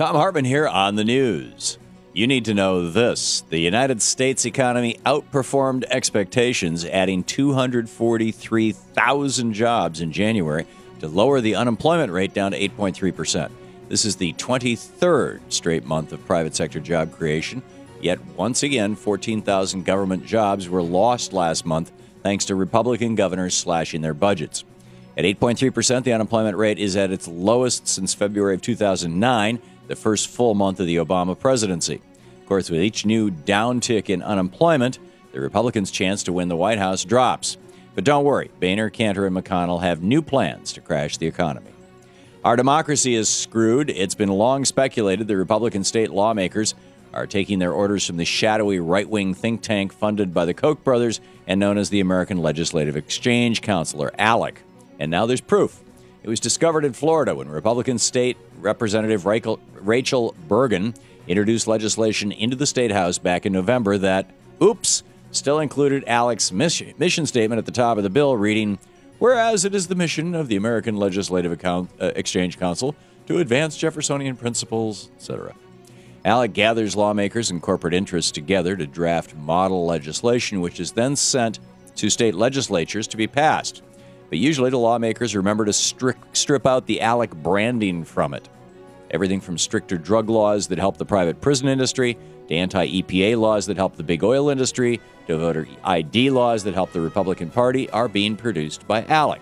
Thom Hartmann here on the news. You need to know this. The United States economy outperformed expectations, adding 243,000 jobs in January to lower the unemployment rate down to 8.3%. This is the 23rd straight month of private sector job creation. Yet, once again, 14,000 government jobs were lost last month thanks to Republican governors slashing their budgets. At 8.3%, the unemployment rate is at its lowest since February of 2009, the first full month of the Obama presidency. Of course, with each new downtick in unemployment, the Republicans' chance to win the White House drops. But don't worry, Boehner, Cantor, and McConnell have new plans to crash the economy. Our democracy is screwed. It's been long speculated the Republican state lawmakers are taking their orders from the shadowy right-wing think tank funded by the Koch brothers and known as the American Legislative Exchange Council, or ALEC. And now there's proof. It was discovered in Florida when Republican State Representative Rachel Bergen introduced legislation into the State House back in November that, still included ALEC's mission statement at the top of the bill reading, "Whereas it is the mission of the American Legislative Exchange Council to advance Jeffersonian principles," etc. ALEC gathers lawmakers and corporate interests together to draft model legislation, which is then sent to state legislatures to be passed. But usually the lawmakers remember to strip out the ALEC branding from it. Everything from stricter drug laws that help the private prison industry, to anti-EPA laws that help the big oil industry, to voter ID laws that help the Republican Party are being produced by ALEC.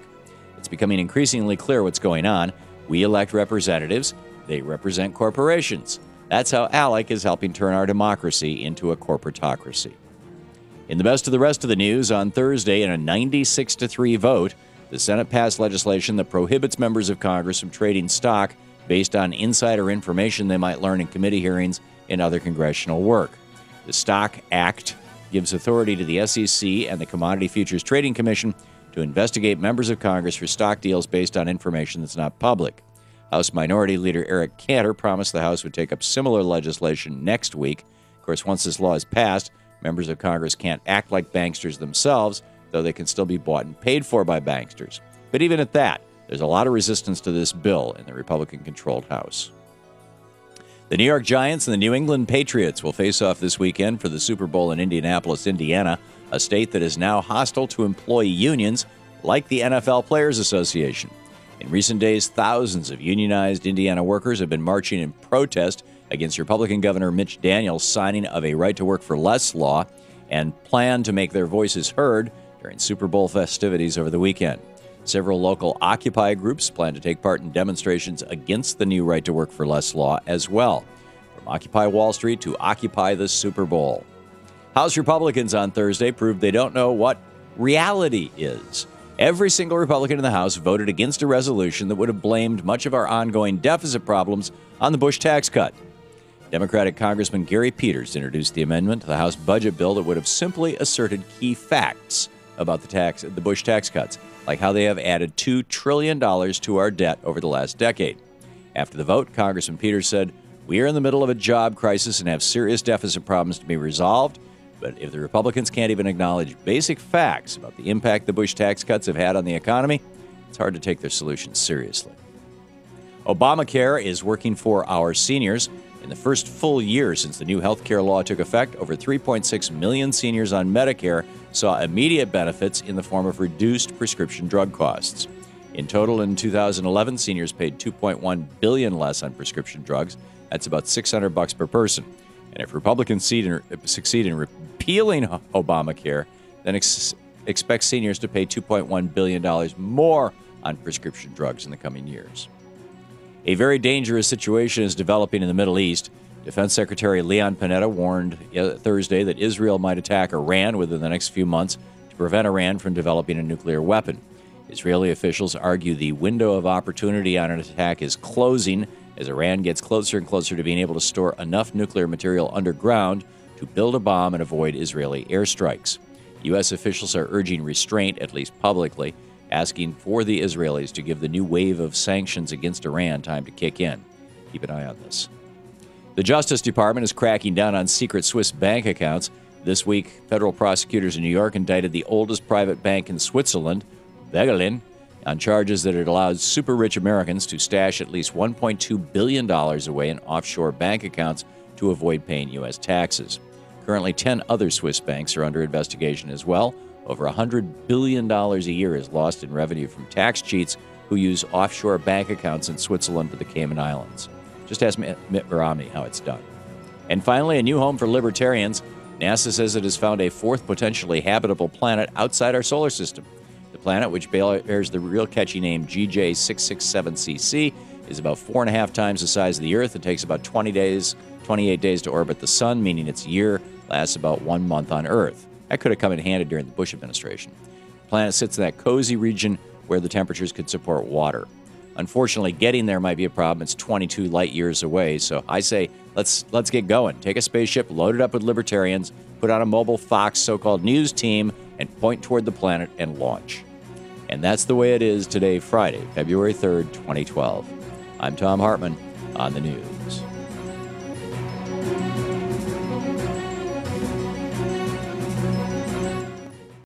It's becoming increasingly clear what's going on. We elect representatives. They represent corporations. That's how ALEC is helping turn our democracy into a corporatocracy. In the best of the rest of the news, on Thursday, in a 96-3 vote, the Senate passed legislation that prohibits members of Congress from trading stock based on insider information they might learn in committee hearings and other congressional work. The Stock Act gives authority to the SEC and the Commodity Futures Trading Commission to investigate members of Congress for stock deals based on information that's not public. House Minority Leader Eric Cantor promised the House would take up similar legislation next week. Of course, once this law is passed, members of Congress can't act like banksters themselves, though they can still be bought and paid for by banksters. But even at that, there's a lot of resistance to this bill in the Republican-controlled House. The New York Giants and the New England Patriots will face off this weekend for the Super Bowl in Indianapolis, Indiana, a state that is now hostile to employee unions like the NFL Players Association. In recent days, thousands of unionized Indiana workers have been marching in protest against Republican Governor Mitch Daniels' signing of a right-to-work-for-less law and plan to make their voices heard during Super Bowl festivities over the weekend. Several local Occupy groups plan to take part in demonstrations against the new right-to-work-for-less law as well, from Occupy Wall Street to Occupy the Super Bowl. House Republicans on Thursday proved they don't know what reality is. Every single Republican in the House voted against a resolution that would have blamed much of our ongoing deficit problems on the Bush tax cut. Democratic Congressman Gary Peters introduced the amendment to the House budget bill that would have simply asserted key facts about the Bush tax cuts, like how they have added $2 trillion to our debt over the last decade. After the vote, Congressman Peters said, "We are in the middle of a job crisis and have serious deficit problems to be resolved, but if the Republicans can't even acknowledge basic facts about the impact the Bush tax cuts have had on the economy, it's hard to take their solutions seriously." Obamacare is working for our seniors. In the first full year since the new health care law took effect, over 3.6 million seniors on Medicare saw immediate benefits in the form of reduced prescription drug costs. In total, in 2011, seniors paid $2.1 billion less on prescription drugs. That's about $600 per person. And if Republicans succeed in repealing Obamacare, then expect seniors to pay $2.1 billion more on prescription drugs in the coming years. A very dangerous situation is developing in the Middle East. Defense Secretary Leon Panetta warned Thursday that Israel might attack Iran within the next few months to prevent Iran from developing a nuclear weapon. Israeli officials argue the window of opportunity on an attack is closing as Iran gets closer and closer to being able to store enough nuclear material underground to build a bomb and avoid Israeli airstrikes. U.S. officials are urging restraint, at least publicly, asking for the Israelis to give the new wave of sanctions against Iran time to kick in. Keep an eye on this. The Justice Department is cracking down on secret Swiss bank accounts. This week, federal prosecutors in New York indicted the oldest private bank in Switzerland, Begelin, on charges that it allowed super-rich Americans to stash at least $1.2 billion away in offshore bank accounts to avoid paying U.S. taxes. Currently, 10 other Swiss banks are under investigation as well. Over $100 billion a year is lost in revenue from tax cheats who use offshore bank accounts in Switzerland or the Cayman Islands. Just ask Mitt Romney how it's done. And finally, a new home for libertarians. NASA says it has found a fourth potentially habitable planet outside our solar system. The planet, which bears the real catchy name GJ667cc, is about 4.5 times the size of the Earth and takes about 28 days to orbit the Sun, meaning its year lasts about 1 month on Earth. That could have come in handy during the Bush administration. The planet sits in that cozy region where the temperatures could support water. Unfortunately, getting there might be a problem. It's 22 light years away, so I say let's get going. Take a spaceship, load it up with libertarians, put on a mobile Fox so-called news team, and point toward the planet and launch. And that's the way it is today, Friday, February 3rd, 2012. I'm Thom Hartmann on the news.